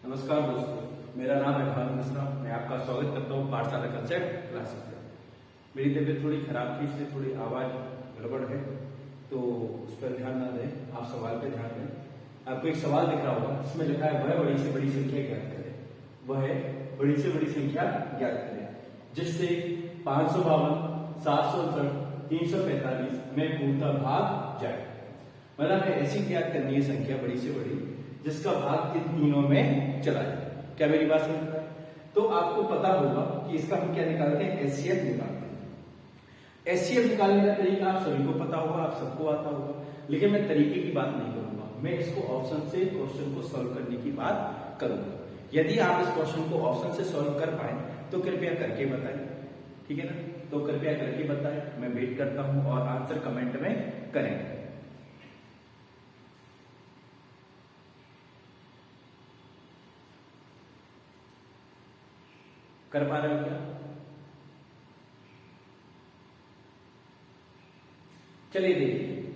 नमस्कार दोस्तों, मेरा नाम है भानु मिश्रा। मैं आपका स्वागत करता हूँ पाठशाला कंसेप्ट क्लासेस में। मेरी तबीयत थोड़ी खराब थी, इसलिए थोड़ी आवाज गड़बड़ है, तो उस पर ध्यान ना दें, आप सवाल पे ध्यान दें। आपको एक सवाल दिख रहा होगा, इसमें लिखा है वह बड़ी से बड़ी संख्या ज्ञात करें। वह बड़ी से बड़ी संख्या ज्ञात करें जिससे 552, 768, 345 में पूर्णतः भाग जाए। मतलब है ऐसी ज्ञात करनी है संख्या बड़ी से बड़ी जिसका भाग इन तीनों में चला जाए। क्या मेरी बात समझ में? तो आपको पता होगा कि इसका हम क्या निकालते हैं, एचसीएफ निकालते हैं। एचसीएफ निकालने का तरीका आप सभी को पता होगा, आप सबको आता होगा, लेकिन मैं तरीके की बात नहीं करूंगा। मैं इसको ऑप्शन से क्वेश्चन को सॉल्व करने की बात करूंगा। यदि आप इस क्वेश्चन को ऑप्शन से सॉल्व कर पाए तो कृपया करके बताएं, ठीक है ना? तो कृपया करके बताएं, मैं वेट करता हूं और आंसर कमेंट में करेंगे। कर पा रहे हो क्या? चलिए देखिए,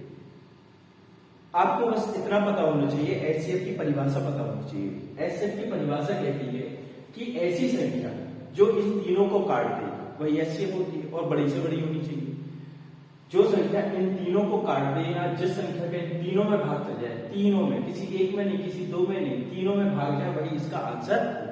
आपको बस इतना पता होना चाहिए, एचसीएफ की परिभाषा पता होनी चाहिए। एचसीएफ की परिभाषा कहती है कि ऐसी संख्या जो इन तीनों को काट दे वही एचसीएफ होती है और बड़ी से बड़ी होनी चाहिए। जो संख्या इन तीनों को काट दे या जिस संख्या के तीनों में भाग चल जाए, तीनों में, किसी एक में नहीं, किसी दो में नहीं, तीनों में भाग जाए, वही इसका आंसर होगा।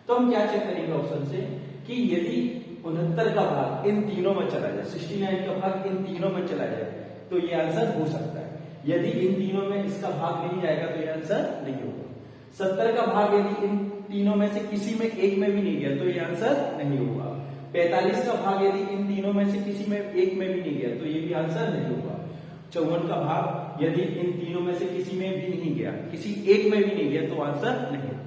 तो हम क्या चेक करेंगे ऑप्शन से कि यदि 69 का भाग इन तीनों में चला जाए, 69 का भाग इन तीनों में चला जाए तो ये आंसर हो सकता है। यदि इन तीनों में इसका भाग नहीं जाएगा तो ये आंसर नहीं होगा। 70 का भाग यदि इन तीनों में से किसी में एक में भी नहीं गया तो ये आंसर नहीं होगा। 45 का भाग यदि इन तीनों में से किसी में एक में भी नहीं गया तो ये भी आंसर नहीं होगा। 54 का भाग यदि इन तीनों में से किसी में भी नहीं गया, किसी एक में भी नहीं गया तो आंसर नहीं होगा।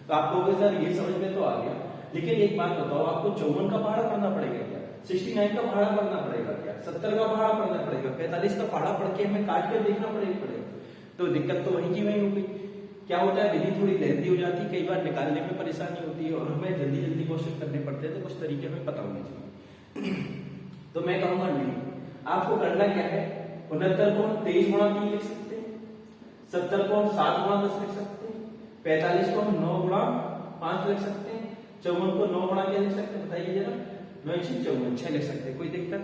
तो आप कहोगे सर ये समझ में तो आ गया, लेकिन एक बात बताओ, आपको 54 का पहाड़ा पढ़ना पड़ेगा क्या? 69 का पहाड़ा पढ़ना पड़ेगा क्या? 70 का पहाड़ा पढ़ना पड़ेगा? 45 का पहाड़ा पढ़ के हमें काट के देखना पड़ेगा। तो दिक्कत तो वही की वही हो गई। क्या होता है, विधि थोड़ी लेंथी हो जाती है, कई बार निकालने में परेशानी होती है और हमें जल्दी जल्दी क्वेश्चन करने पड़ते हैं, तो कुछ तरीके हमें पता होने चाहिए। तो मैं कहूंगा नहीं, आपको करना क्या है, 69 को 23 गुणा 3 लिख सकते हैं, 70 को 7 गुणा 10 लिख सकते हैं, 45 को 9 गुणा 5 लिख सकते हैं, 54 को 9 गुणा क्या लिख सकते हैं, बताइए जरा? 9 54 6 लिख सकते हैं, कोई दिक्कत?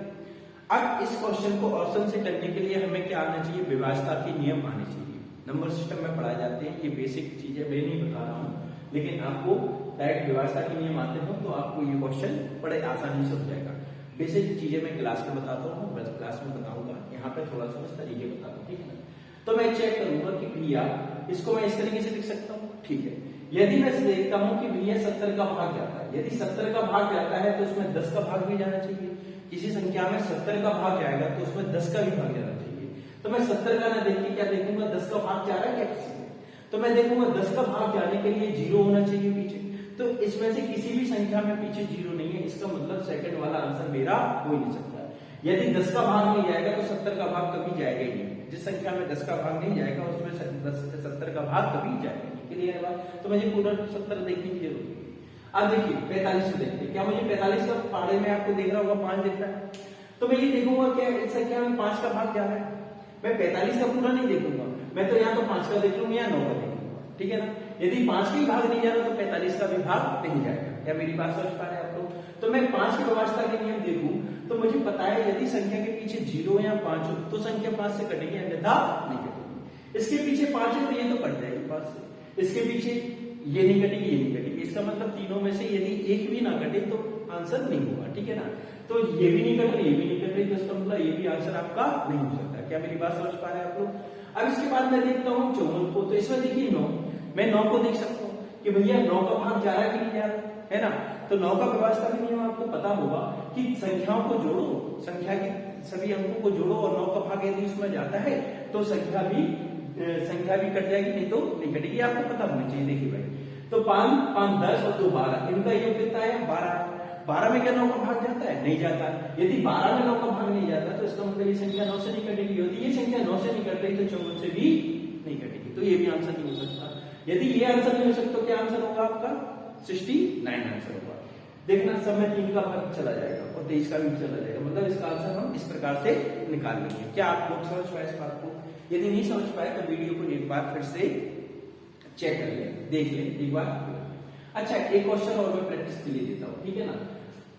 अब इस क्वेश्चन को ऑप्शन से करने के लिए हमें क्या आना चाहिए, विभाजता के नियम आने चाहिए। नंबर सिस्टम में पढ़ाए जाते हैं, ये बेसिक चीजें मैं नहीं बता रहा हूँ, लेकिन आपको डायरेक्ट विभाजता के नियम आते हो तो आपको ये क्वेश्चन बड़े आसानी से हो जाएगा। बेसिक चीजें मैं क्लास में बताता हूँ, बस क्लास में बताऊंगा, यहाँ पे थोड़ा सा इस तरीके बता दूं, ठीक है ना? तो मैं चेक करूंगा कि भैया इसको मैं इस तरीके से लिख सकता हूँ, ठीक है। यदि मैं देखता हूं कि भैया 70 का भाग जाता है, यदि 70 का भाग जाता है तो उसमें 10 का भाग भी जाना चाहिए। किसी संख्या में 70 का भाग जाएगा तो उसमें 10 का भी भाग जाना चाहिए। तो मैं 70 का ना देख के क्या देखूंगा, 10 का भाग जा रहा है क्या किसी में? तो मैं देखूंगा 10 का भाग जाने के लिए 0 होना चाहिए पीछे। तो इसमें से किसी भी संख्या में पीछे 0 नहीं है, इसका मतलब सेकंड वाला आंसर मेरा हो ही नहीं सकता। यदि 10 का भाग नहीं जाएगा तो 70 का भाग कभी जाएगा ही नहीं। जिस संख्या में 10 का भाग नहीं जाएगा उसमें 70 का भाग कभी जाएगा नहीं। क्लियर है बात? तो मुझे पूरा 70 देखने की जरूरत है। अब देखिए 45 से देखते हैं, क्या मुझे 45 का पहाड़े में आपको देख रहा होगा 5 दिख रहा है, तो मैं ये देखूंगा क्या इस संख्या में 5 का भाग जा रहा है। मैं 45 का पूरा नहीं देखूंगा, मैं तो यहाँ तो 5 का देख लूंगा या 9 का देखूंगा, ठीक है ना? यदि 5 का ही भाग नहीं जा रहा तो 45 का भी भाग नहीं जाएगा। क्या मेरी बात समझ पा रहे हैं आप लोग? तो मैं 5 की व्यवस्था के नियम देखूं तो मुझे पता है यदि संख्या के पीछे 0 या 5 हो तो संख्या 5 से कटेगी, अन्यथा नहीं कटेगी। इसके पीछे 5 है तो ये तो कट जाएगी 5 से, इसके पीछे ये नहीं कटेगी, ये नहीं कटेगी, इसका मतलब तीनों में से यदि एक भी ना कटे तो आंसर नहीं होगा, ठीक है ना? तो ये भी नहीं कट रही, ये भी नहीं कट रही, तो इसका मतलब ये भी आंसर आपका नहीं हो सकता। क्या मेरी बात समझ पा रहे हैं आप लोग? अब इसके बाद मैं देखता हूँ 54 को, तो इसमें देखिए 9, मैं 9 को देख सकता हूँ कि भैया 9 का भाग जा रहा है कि नहीं जा रहा है ना? तो 9 का व्यवस्था के नियम आपको पता होगा कि संख्याओं को जोड़ो, संख्या के सभी अंकों को जोड़ो और 9 का भाग यदि उसमें जाता है तो संख्या भी कट जाएगी, नहीं तो नहीं कटेगी, आपको पता होना चाहिए। देखिए भाई, तो 5 5 10 और 2 12, इनका योग कितना है? 12। 12 में क्या 9 का भाग जाता है? नहीं जाता। यदि 12 में 9 का भाग नहीं जाता तो इसका मतलब ये संख्या 9 से नहीं कटेगी। यदि ये संख्या 9 से नहीं कट रही तो 54 से भी नहीं कटेगी, तो ये भी आंसर नहीं हो सकता। यदि ये आंसर नहीं हो सकता तो क्या आंसर होगा आपका? 69 आंसर होगा। देखना सब में 3 का भाग चला जाएगा और 23 का भी चला जाएगा, मतलब इसका आंसर हम इस प्रकार से निकाल लेंगे। क्या आप लोग समझ पाए इस बात को? यदि नहीं समझ पाए तो वीडियो को एक बार फिर से चेक कर ले, देख ले एक बार। अच्छा, एक क्वेश्चन और मैं प्रैक्टिस के लिए देता हूँ, ठीक है ना।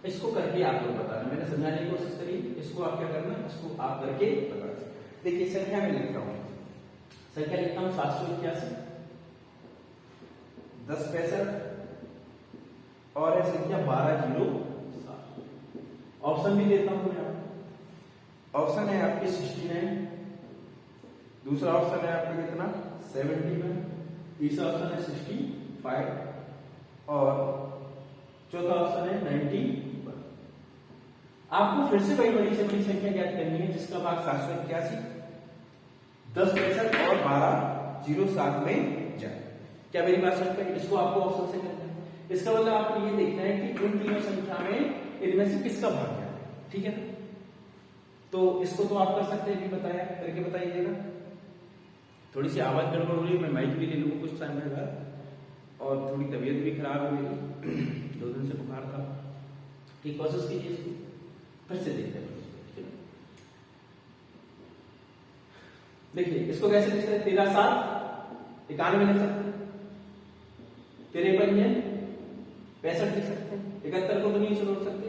इसको करके आप लोग बताना, मैंने समझाने की कोशिश करी, इसको आप क्या करना, इसको आप करके बताना। देखिए संख्या में लिखता हूँ, संख्या लिखता हूँ 781, 10 पैसा और है संख्या 1207। ऑप्शन भी देता हूं मैं, ऑप्शन है आपके 69, दूसरा ऑप्शन है आपका कितना 71, तीसरा ऑप्शन है 65 और चौथा ऑप्शन है 91। आपको फिर से वही बड़ी से बड़ी संख्या ज्ञात करनी है जिसका भाग 781, 10 पैंसठ और 1207 में जाए। क्या मेरी बात समझ पाई? इसको आपको ऑप्शन से करना है। इसका मतलब आपको ये देखना है कि इन तीनों संख्या में इनमें से किसका भाग क्या है, ठीक है। तो इसको तो आप कर सकते हैं, भी बताया करके बताइएगा। थोड़ी सी आवाज गड़बड़ हो रही है, मैं माइक भी ले लूंगा कुछ टाइम के बाद, और थोड़ी तबीयत भी खराब है मेरी 2 दिन से बुखार था। ठीक, कोशिश कीजिए इसको फिर से देखते हैं। देखिए इसको कैसे लिख सकते हैं, 13 7 91 लिख सकते हैं, 13 पंजे 65 लिख सकते हैं, 71 को तो नहीं छोड़ सकते,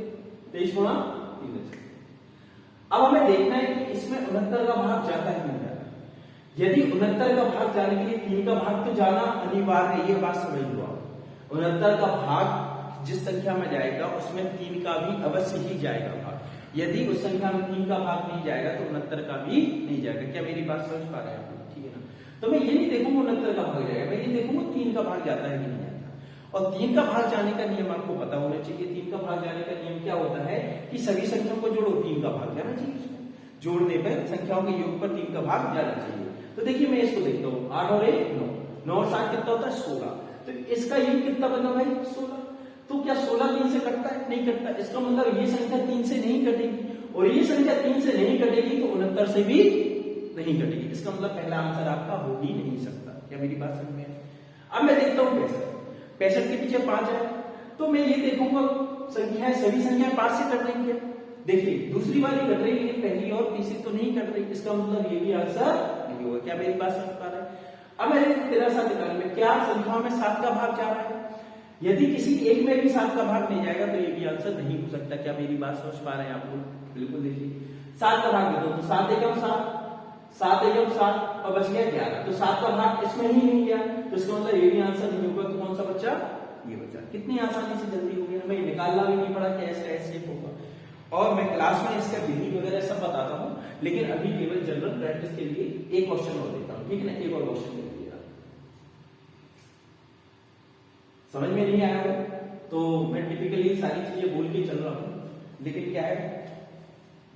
23 गुणा 3 लिख सकते हैं। अब हमें देखना है कि इसमें 69 का भाग जाता है नहीं जाता। यदि 69 का भाग जाने के लिए 3 का भाग तो जाना अनिवार्य है, ये बात समझ लो आप। 69 का भाग जिस संख्या में जाएगा उसमें 3 का भी अवश्य ही जाएगा भाग। यदि उस संख्या में 3 का भाग नहीं जाएगा तो 69 का भी नहीं जाएगा। क्या मेरी बात समझ पा रहे हैं आप? ठीक है ना। तो मैं ये नहीं देखूंगा 69 का भाग जाएगा, मैं ये देखूंगा 3 का भाग जाता है कि नहीं जाता। और 3 का भाग जाने का नियम आपको पता होना चाहिए। 3 का भाग जाने का नियम क्या होता है कि सभी संख्याओं को जोड़ो, 3 का भाग जाना चाहिए उसमें। जोड़ने पर संख्याओं के योग पर 3 का भाग जाना चाहिए। तो देखिए मैं इसको देखता हूँ, 8 और 1 9, 9 और 7 कितना होता है 16। तो इसका योग कितना बना भाई 16। तो क्या 16 3 से कटता है? नहीं कटता। इसका मतलब ये संख्या 3 से नहीं कटेगी, और ये संख्या 3 से नहीं कटेगी तो 69 से भी नहीं कटेगी। इसका मतलब पहला आंसर आपका हो ही नहीं सकता। क्या मेरी बात समझ में? अब मैं देखता हूँ 65 के पीछे 5 है, तो मैं ये देखूंगा संख्याएं सभी संख्याएं 5 से कट रही है। देखिए दूसरी वाली कट रही है, पहली और तीसरी तो नहीं कट रही। इसका मतलब ये भी आंसर नहीं होगा। क्या मेरी बात समझ पा रहे हैं? अब मैंने 13 7 निकालने में क्या संख्याओं में 7 का भाग जा रहा है? यदि किसी एक में भी 7 का भाग नहीं जाएगा तो ये भी आंसर नहीं हो सकता। क्या मेरी बात समझ पा रहे हैं आप लोग? बिल्कुल। देखिए 7 का भाग दे दो तो 7 एकम 7, 7 एकम 7 और बच गया 11। तो 7 का भाग इसमें ही नहीं गया, तो इसका मतलब ये भी आंसर नहीं होगा। तो कौन सा बच्चा? ये बच्चा। कितनी आसानी से जल्दी हो गया, हमें निकालना भी नहीं पड़ा कि ऐसे ऐसे होगा। और मैं क्लास में इसका विधि वगैरह सब बताता हूँ, लेकिन अभी केवल जनरल प्रैक्टिस के लिए एक क्वेश्चन और देता हूँ, ठीक है ना। एक और क्वेश्चन दे दिया, समझ में नहीं आया हो तो मैं टिपिकली सारी चीजें बोल के चल रहा हूँ, लेकिन क्या है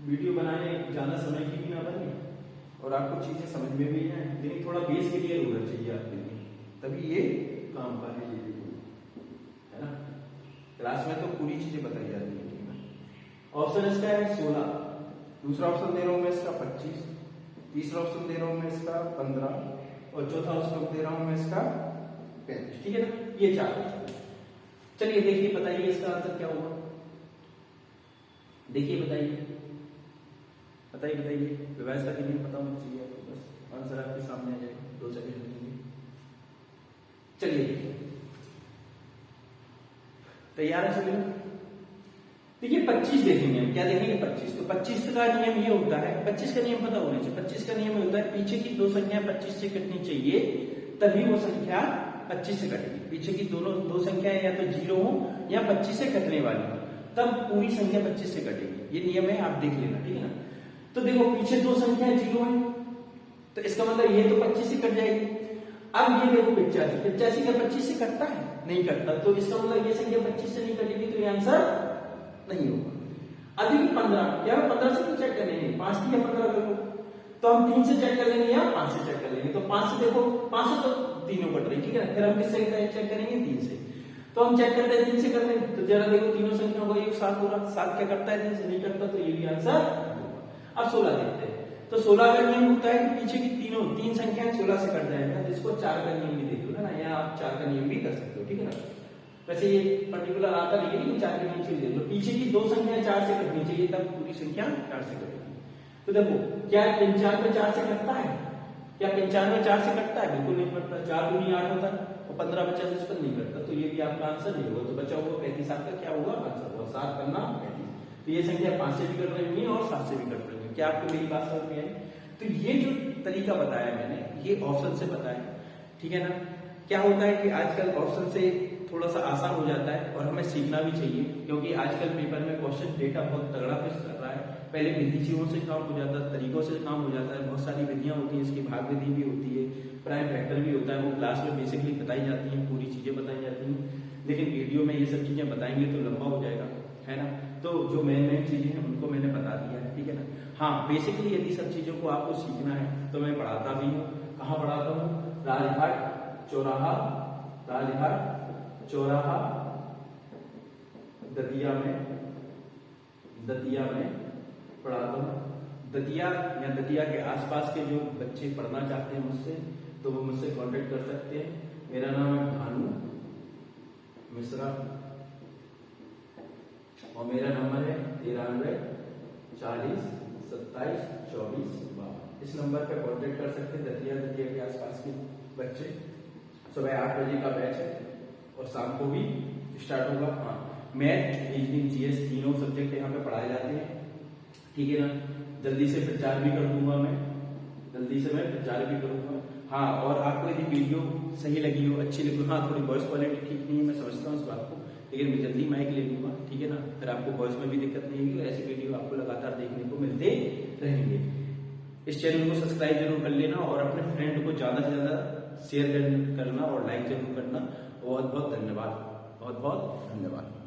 वीडियो बनाने ज्यादा समय की भी ना बने और आपको चीजें समझ में भी आए, लेकिन थोड़ा बेस क्लियर होना चाहिए आपके लिए, तभी ये काम का है ना। क्लास में तो पूरी चीजें बताई जाती है। ऑप्शन इसका है 16, दूसरा ऑप्शन दे रहा हूं मैं इसका 25, तीसरा ऑप्शन दे रहा हूं मैं इसका 15 और चौथा ऑप्शन दे रहा हूं मैं इसका 35। ठीक है ना, ये 4 ऑप्शन। चलिए देखिए, बताइए इसका आंसर क्या होगा। देखिए बताइए बताइए बताइए, व्यवस्था के लिए पता होना चाहिए आपको, बस आंसर आपके सामने आ जाएगा 2 सेकंड लगेंगे। चलिए देखिए, तैयार है सभी? देखिए 25 देखेंगे हम, क्या देखेंगे 25। तो 25 का नियम ये होता है, 25 का नियम पता होना चाहिए। 25 का नियम होता है पीछे की 2 संख्या 25 से कटनी चाहिए, तभी वो संख्या 25 से कटेगी। पीछे की दोनों 2 संख्याएं या तो 0 हो या 25 से कटने वाली हो, तब पूरी संख्या 25 से कटेगी। ये नियम है, आप देख लेना, ठीक है ना। तो देखो पीछे 2 संख्याएं 0 है, तो इसका मतलब ये तो 25 से कट जाएगी। अब ये देखो 85, 85 का 25 से कटता है? नहीं कटता, तो इसका मतलब ये संख्या 25 से नहीं कटेगी, तो ये आंसर नहीं होगा। अधिक 15, क्या 15 से चेक कर लेंगे, 5 या 15 कर लो, तो हम 3 से चेक कर लेंगे या 5 से चेक कर लेंगे। तो 5 से देखो, 5 से तो तीनों कट रही, ठीक है ना। फिर हम किससे चेक करेंगे? 3 से। तो हम चेक करते हैं 3 से करते हैं, तो जरा देखो तीनों संख्याओं का योग 7 हो रहा, 7 क्या करता है 3 से नहीं करता, तो ये भी आंसर होगा। अब 16 देखते हैं। तो 16 का नियम होता है कि पीछे की 3 संख्याएं 16 से कट जाएगा, तो इसको 4 का नियम भी देख लो, है ना। या आप 4 का नियम भी कर सकते हो, ठीक है ना। वैसे ये पर्टिकुलर आता नहीं है, 4 के नियम से देख लो। पीछे की 2 संख्याएं 4 से कटनी चाहिए, तब पूरी संख्या 4 से कटेगी। तो देखो क्या 3 4 पे 4 से कटता है? क्या 95 4 से कटता है? बिल्कुल नहीं कटता। 4 दूनी 8 होता है और 15 बचा 10 पर नहीं कटता, तो ये भी आपका आंसर नहीं होगा। तो बचा हुआ 35 आपका क्या होगा? आंसर होगा 7 करना 35। तो ये संख्या 5 से भी कट रही होंगी और 7 से भी कट रही होंगी। क्या आपको मेरी बात समझ में आई? तो ये जो तरीका बताया मैंने, ये ऑप्शन से बताया, ठीक है ना। क्या होता है कि आजकल ऑप्शन से थोड़ा सा आसान हो जाता है और हमें सीखना भी चाहिए, क्योंकि आजकल पेपर में क्वेश्चन डेटा बहुत तगड़ा फेस कर रहा है। पहले विधि चीजों से काम हो जाता है, तरीकों से काम हो जाता है, बहुत सारी विधियां होती हैं, इसकी भाग विधि भी होती है, प्राइम फैक्टर भी होता है, वो क्लास में बेसिकली बताई जाती हैं, पूरी चीजें बताई जाती हैं। लेकिन वीडियो में ये सब चीजें बताएंगे तो लंबा हो जाएगा, है ना। तो जो मेन चीजें हैं उनको मैंने बता दिया है, ठीक है ना। हाँ, बेसिकली यदि सब चीजों को आपको सीखना है तो मैं पढ़ाता भी हूँ। कहाँ पढ़ाता हूँ? राजघाट चौराहा, राजघाट चौराहा दतिया में पढ़ाता हूँ। दतिया या दतिया के आसपास के जो बच्चे पढ़ना चाहते हैं मुझसे, तो वो मुझसे कांटेक्ट कर सकते हैं। मेरा नाम है भानु मिश्रा और मेरा नंबर है 93 40 27 24 52। इस नंबर पे कांटेक्ट कर सकते हैं। दतिया के आसपास के बच्चे। सुबह 8 बजे का बैच है और शाम को भी स्टार्ट होगा। हाँ, मैथ, रीजनिंग, जीएस तीनों सब्जेक्ट यहाँ पे पढ़ाए जाते हैं, ठीक है ना। जल्दी से प्रचार भी कर दूंगा मैं, जल्दी से मैं प्रचार भी करूंगा। हाँ, और आपको यदि वीडियो सही लगी हो, अच्छी लगी हो, हाँ थोड़ी वॉइस क्वालिटी ठीक नहीं है, मैं समझता हूँ इस बात को, लेकिन मैं जल्दी माइक ले लूंगा, ठीक है ना। फिर आपको वॉइस में भी दिक्कत नहीं होगी। ऐसी वीडियो आपको लगातार देखने को मिलते रहेंगे। इस चैनल को सब्सक्राइब जरूर कर लेना और अपने फ्रेंड को ज्यादा से ज्यादा शेयर करना और लाइक जरूर करना। बहुत बहुत धन्यवाद, बहुत बहुत धन्यवाद।